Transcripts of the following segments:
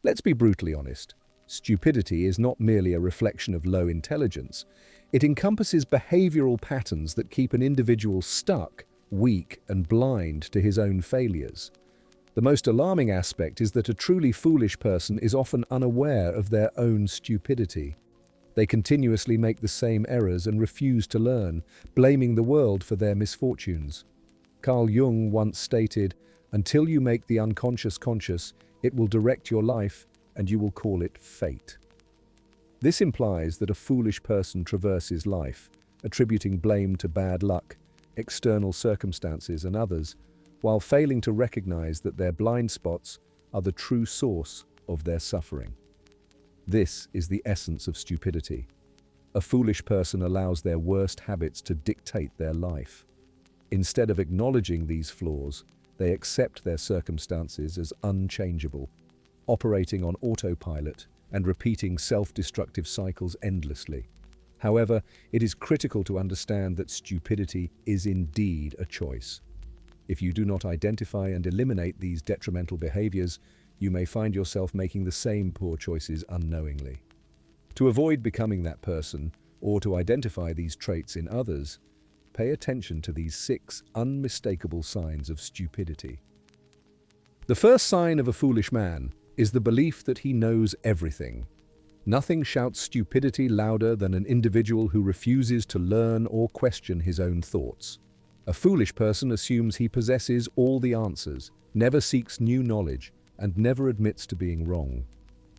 Let's be brutally honest. Stupidity is not merely a reflection of low intelligence. It encompasses behavioral patterns that keep an individual stuck, weak, and blind to his own failures. The most alarming aspect is that a truly foolish person is often unaware of their own stupidity. They continuously make the same errors and refuse to learn, blaming the world for their misfortunes. Carl Jung once stated, "Until you make the unconscious conscious, it will direct your life, and you will call it fate." This implies that a foolish person traverses life, attributing blame to bad luck, external circumstances, and others, while failing to recognize that their blind spots are the true source of their suffering. This is the essence of stupidity. A foolish person allows their worst habits to dictate their life. Instead of acknowledging these flaws, they accept their circumstances as unchangeable, operating on autopilot and repeating self-destructive cycles endlessly. However, it is critical to understand that stupidity is indeed a choice. If you do not identify and eliminate these detrimental behaviors, you may find yourself making the same poor choices unknowingly. To avoid becoming that person, or to identify these traits in others, pay attention to these 6 unmistakable signs of stupidity. The first sign of a foolish man is the belief that he knows everything. Nothing shouts stupidity louder than an individual who refuses to learn or question his own thoughts. A foolish person assumes he possesses all the answers, never seeks new knowledge, and never admits to being wrong.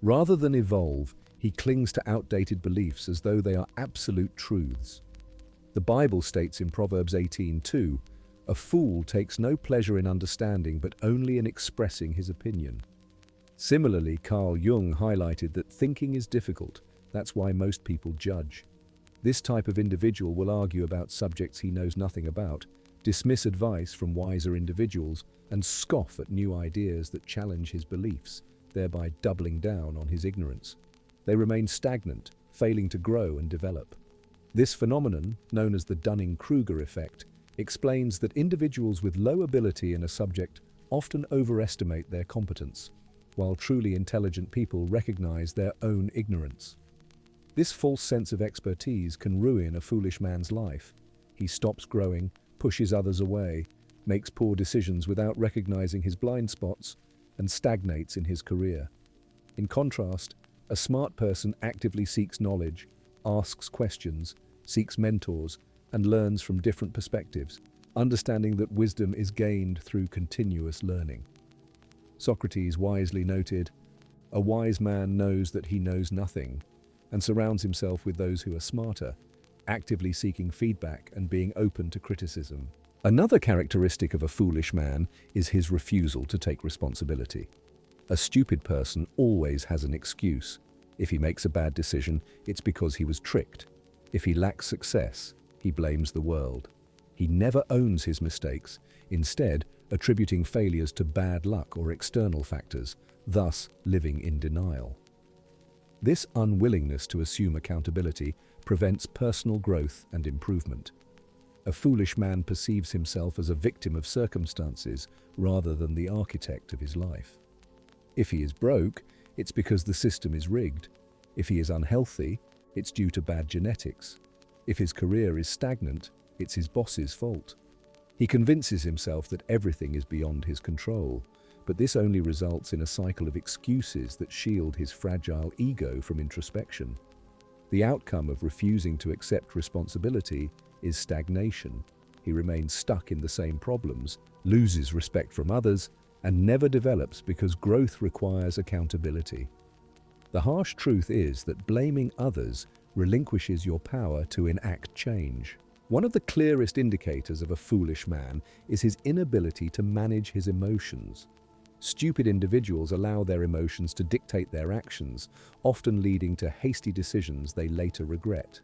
Rather than evolve, he clings to outdated beliefs as though they are absolute truths. The Bible states in Proverbs 18:2, "A fool takes no pleasure in understanding, but only in expressing his opinion." Similarly, Carl Jung highlighted that thinking is difficult. That's why most people judge. This type of individual will argue about subjects he knows nothing about, dismiss advice from wiser individuals, and scoff at new ideas that challenge his beliefs, thereby doubling down on his ignorance. They remain stagnant, failing to grow and develop. This phenomenon, known as the Dunning-Kruger effect, explains that individuals with low ability in a subject often overestimate their competence, while truly intelligent people recognize their own ignorance. This false sense of expertise can ruin a foolish man's life. He stops growing, pushes others away, makes poor decisions without recognizing his blind spots, and stagnates in his career. In contrast, a smart person actively seeks knowledge, asks questions, seeks mentors, and learns from different perspectives, understanding that wisdom is gained through continuous learning. Socrates wisely noted, "A wise man knows that he knows nothing, and surrounds himself with those who are smarter, actively seeking feedback and being open to criticism." Another characteristic of a foolish man is his refusal to take responsibility. A stupid person always has an excuse. If he makes a bad decision, it's because he was tricked. If he lacks success, he blames the world. He never owns his mistakes, instead attributing failures to bad luck or external factors, thus living in denial. This unwillingness to assume accountability prevents personal growth and improvement. A foolish man perceives himself as a victim of circumstances rather than the architect of his life. If he is broke, it's because the system is rigged. If he is unhealthy, it's due to bad genetics. If his career is stagnant, it's his boss's fault. He convinces himself that everything is beyond his control, but this only results in a cycle of excuses that shield his fragile ego from introspection. The outcome of refusing to accept responsibility is stagnation. He remains stuck in the same problems, loses respect from others, and never develops because growth requires accountability. The harsh truth is that blaming others relinquishes your power to enact change. One of the clearest indicators of a foolish man is his inability to manage his emotions. Stupid individuals allow their emotions to dictate their actions, often leading to hasty decisions they later regret.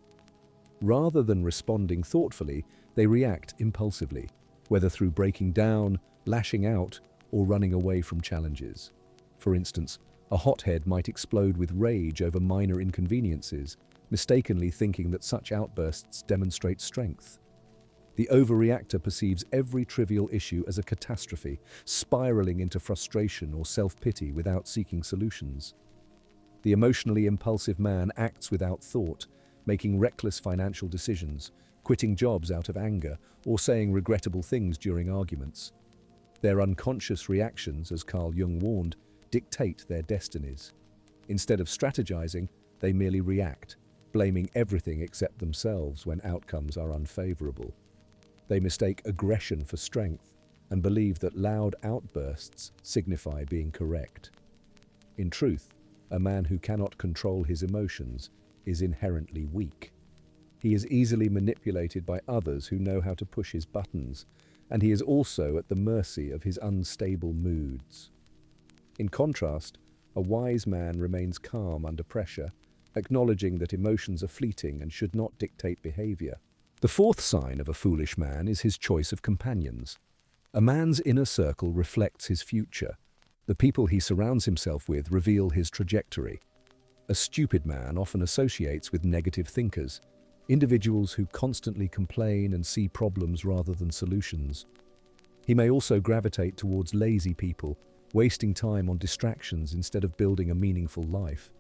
Rather than responding thoughtfully, they react impulsively, whether through breaking down, lashing out, or running away from challenges. For instance, a hothead might explode with rage over minor inconveniences, mistakenly thinking that such outbursts demonstrate strength. The overreactor perceives every trivial issue as a catastrophe, spiraling into frustration or self-pity without seeking solutions. The emotionally impulsive man acts without thought, making reckless financial decisions, quitting jobs out of anger, or saying regrettable things during arguments. Their unconscious reactions, as Carl Jung warned, dictate their destinies. Instead of strategizing, they merely react, blaming everything except themselves when outcomes are unfavorable. They mistake aggression for strength and believe that loud outbursts signify being correct. In truth, a man who cannot control his emotions is inherently weak. He is easily manipulated by others who know how to push his buttons, and he is also at the mercy of his unstable moods. In contrast, a wise man remains calm under pressure, acknowledging that emotions are fleeting and should not dictate behavior. The fourth sign of a foolish man is his choice of companions. A man's inner circle reflects his future. The people he surrounds himself with reveal his trajectory. A stupid man often associates with negative thinkers, individuals who constantly complain and see problems rather than solutions. He may also gravitate towards lazy people, wasting time on distractions instead of building a meaningful life.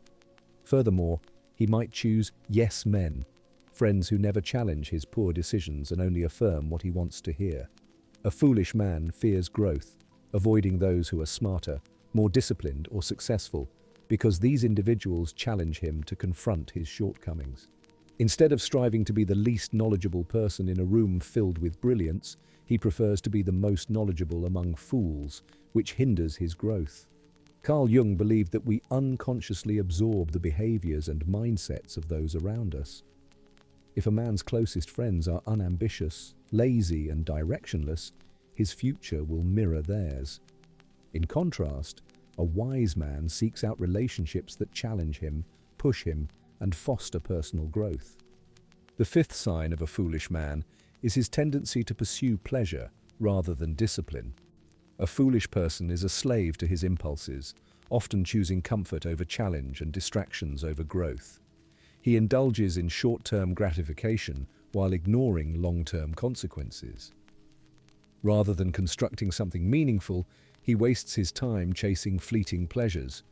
Furthermore, he might choose yes men, friends who never challenge his poor decisions and only affirm what he wants to hear. A foolish man fears growth, avoiding those who are smarter, more disciplined or successful, because these individuals challenge him to confront his shortcomings. Instead of striving to be the least knowledgeable person in a room filled with brilliance, he prefers to be the most knowledgeable among fools, which hinders his growth. Carl Jung believed that we unconsciously absorb the behaviors and mindsets of those around us. If a man's closest friends are unambitious, lazy, and directionless, his future will mirror theirs. In contrast, a wise man seeks out relationships that challenge him, push him, and foster personal growth. The fifth sign of a foolish man is his tendency to pursue pleasure rather than discipline. A foolish person is a slave to his impulses, often choosing comfort over challenge and distractions over growth. He indulges in short-term gratification while ignoring long-term consequences. Rather than constructing something meaningful, he wastes his time chasing fleeting pleasures,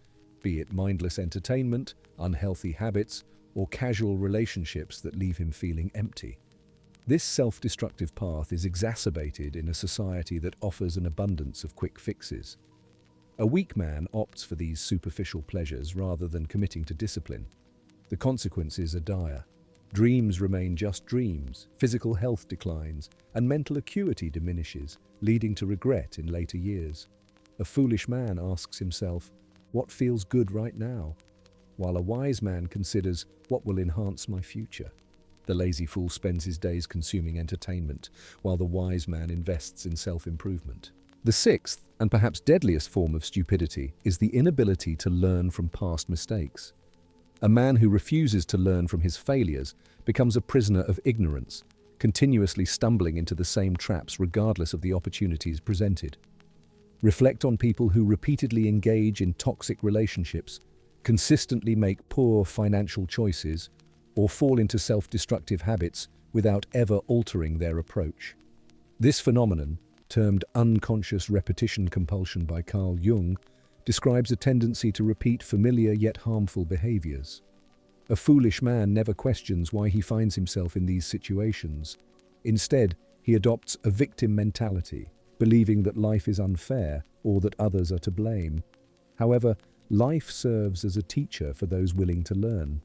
be it mindless entertainment, unhealthy habits, or casual relationships that leave him feeling empty. This self-destructive path is exacerbated in a society that offers an abundance of quick fixes. A weak man opts for these superficial pleasures rather than committing to discipline. The consequences are dire. Dreams remain just dreams, physical health declines, and mental acuity diminishes, leading to regret in later years. A foolish man asks himself, "What feels good right now?" while a wise man considers, "What will enhance my future?" The lazy fool spends his days consuming entertainment, while the wise man invests in self-improvement. The sixth, and perhaps deadliest form of stupidity, is the inability to learn from past mistakes. A man who refuses to learn from his failures becomes a prisoner of ignorance, continuously stumbling into the same traps regardless of the opportunities presented. Reflect on people who repeatedly engage in toxic relationships, consistently make poor financial choices, or fall into self-destructive habits without ever altering their approach. This phenomenon, termed unconscious repetition compulsion by Carl Jung, describes a tendency to repeat familiar yet harmful behaviors. A foolish man never questions why he finds himself in these situations. Instead, he adopts a victim mentality, believing that life is unfair or that others are to blame. However, life serves as a teacher for those willing to learn.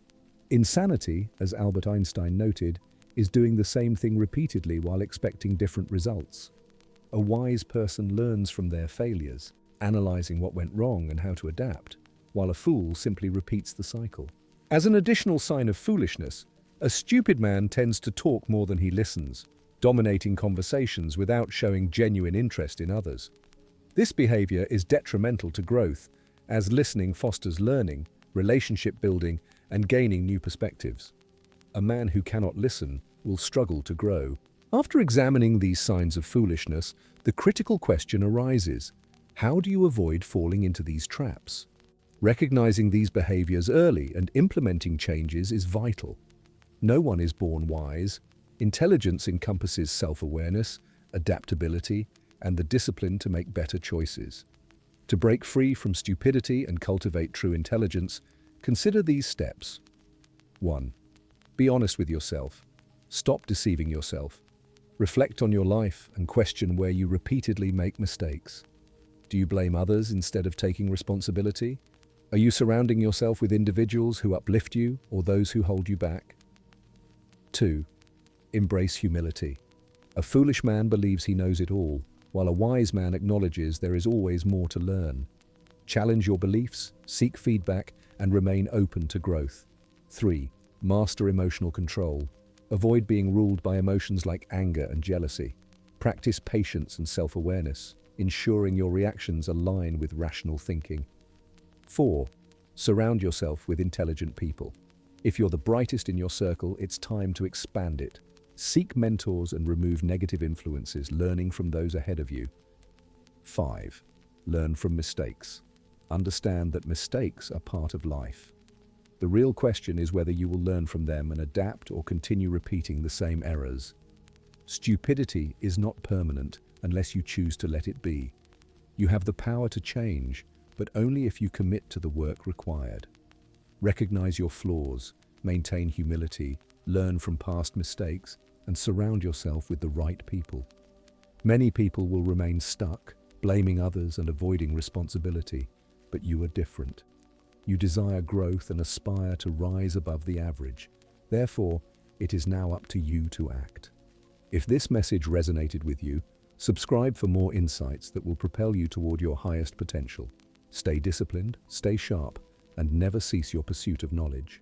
Insanity, as Albert Einstein noted, is doing the same thing repeatedly while expecting different results. A wise person learns from their failures, analyzing what went wrong and how to adapt, while a fool simply repeats the cycle. As an additional sign of foolishness, a stupid man tends to talk more than he listens, dominating conversations without showing genuine interest in others. This behavior is detrimental to growth, as listening fosters learning, relationship building, and gaining new perspectives. A man who cannot listen will struggle to grow. After examining these signs of foolishness, the critical question arises: how do you avoid falling into these traps? Recognizing these behaviors early and implementing changes is vital. No one is born wise. Intelligence encompasses self-awareness, adaptability, and the discipline to make better choices. To break free from stupidity and cultivate true intelligence, consider these steps. 1. Be honest with yourself. Stop deceiving yourself. Reflect on your life and question where you repeatedly make mistakes. Do you blame others instead of taking responsibility? Are you surrounding yourself with individuals who uplift you or those who hold you back? 2. Embrace humility. A foolish man believes he knows it all, while a wise man acknowledges there is always more to learn. Challenge your beliefs, seek feedback, and remain open to growth. 3. Master emotional control. Avoid being ruled by emotions like anger and jealousy. Practice patience and self-awareness, ensuring your reactions align with rational thinking. 4. Surround yourself with intelligent people. If you're the brightest in your circle, it's time to expand it. Seek mentors and remove negative influences, learning from those ahead of you. 5. Learn from mistakes. Understand that mistakes are part of life. The real question is whether you will learn from them and adapt or continue repeating the same errors. Stupidity is not permanent unless you choose to let it be. You have the power to change, but only if you commit to the work required. Recognize your flaws, maintain humility, learn from past mistakes, and surround yourself with the right people. Many people will remain stuck, blaming others and avoiding responsibility, but you are different. You desire growth and aspire to rise above the average. Therefore, it is now up to you to act. If this message resonated with you, subscribe for more insights that will propel you toward your highest potential. Stay disciplined, stay sharp, and never cease your pursuit of knowledge.